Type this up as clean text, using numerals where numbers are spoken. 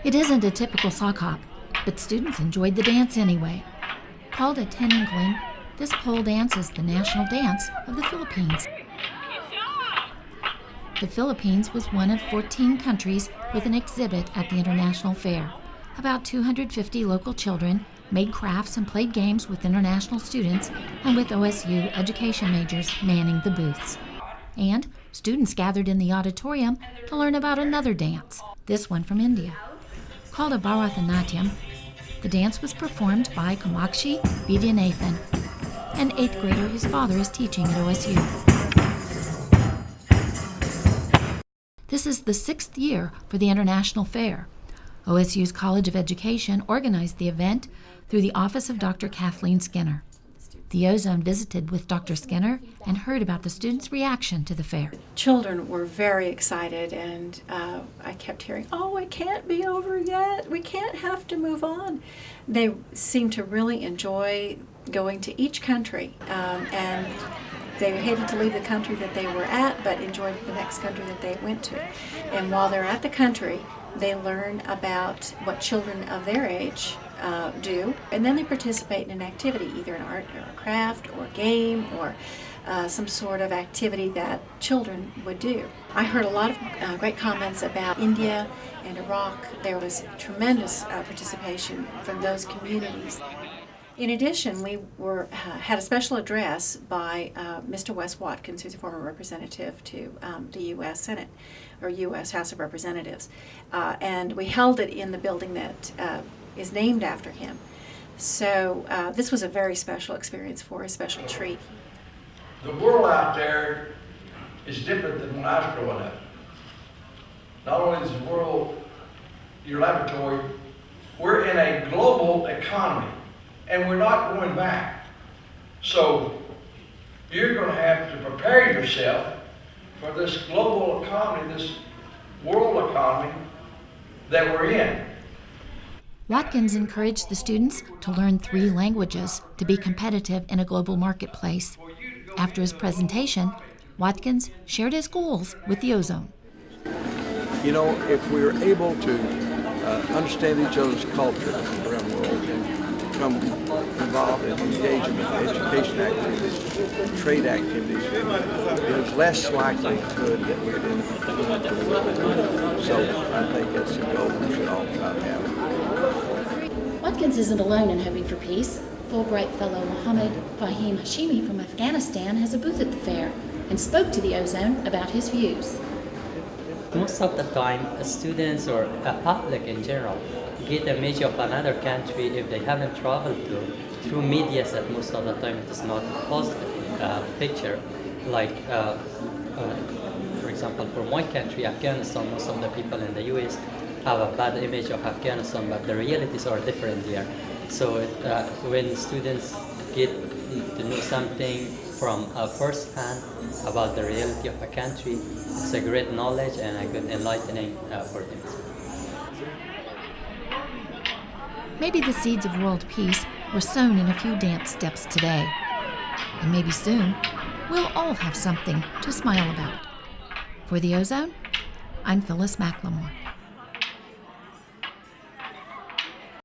It isn't a typical sock hop, but students enjoyed the dance anyway. Called a teningling, this pole dance is the national dance of the Philippines. The Philippines was one of 14 countries with an exhibit at the International Fair. About 250 local children made crafts and played games with international students and with OSU education majors manning the booths. And students gathered in the auditorium to learn about another dance, this one from India. Called a Bharatanatyam, the dance was performed by Kamakshi Vidyanathan, an 8th grader whose father is teaching at OSU. This is the 6th year for the International Fair. OSU's College of Education organized the event through the office of Dr. Kathleen Skinner. The Ozone visited with Dr. Skinner and heard about the students' reaction to the fair. Children were very excited, and I kept hearing, "Oh, it can't be over yet. We can't have to move on." They seemed to really enjoy going to each country, and they hated to leave the country that they were at, but enjoyed the next country that they went to. And while they're at the country, they learn about what children of their age do, and then they participate in an activity, either an art or a craft or a game or some sort of activity that children would do. I heard a lot of great comments about India and Iraq. There was tremendous participation from those communities. In addition, we had a special address by Mr. Wes Watkins, who's a former representative to the U.S. Senate, or U.S. House of Representatives, and we held it in the building that is named after him. So this was a very special experience for a special treat. The world out there is different than when I was growing up. Not only is the world your laboratory, we're in a global economy. And we're not going back. So you're going to have to prepare yourself for this global economy, this world economy that we're in. Watkins encouraged the students to learn 3 languages to be competitive in a global marketplace. After his presentation, Watkins shared his goals with the Ozone. You know, if we're able to understand each other's culture around the world and become involved and engage in education activities, trade activities, it is less likelihood that we're in the world. So I think it's a goal we should all try to have. Watkins isn't alone in hoping for peace. Fulbright fellow Mohammed Fahim Hashimi from Afghanistan has a booth at the fair and spoke to the Ozone about his views. Most of the time, students or public in general get a image of another country if they haven't traveled to through media that most of the time it is not a positive picture. Like, for example, for my country, Afghanistan, most of the people in the US have a bad image of Afghanistan, but the realities are different there. So when students get to know something from first hand about the reality of a country, it's a great knowledge and a good enlightening for them. Maybe the seeds of world peace were sown in a few dance steps today. And maybe soon, we'll all have something to smile about. For the Ozone, I'm Phyllis McLemore.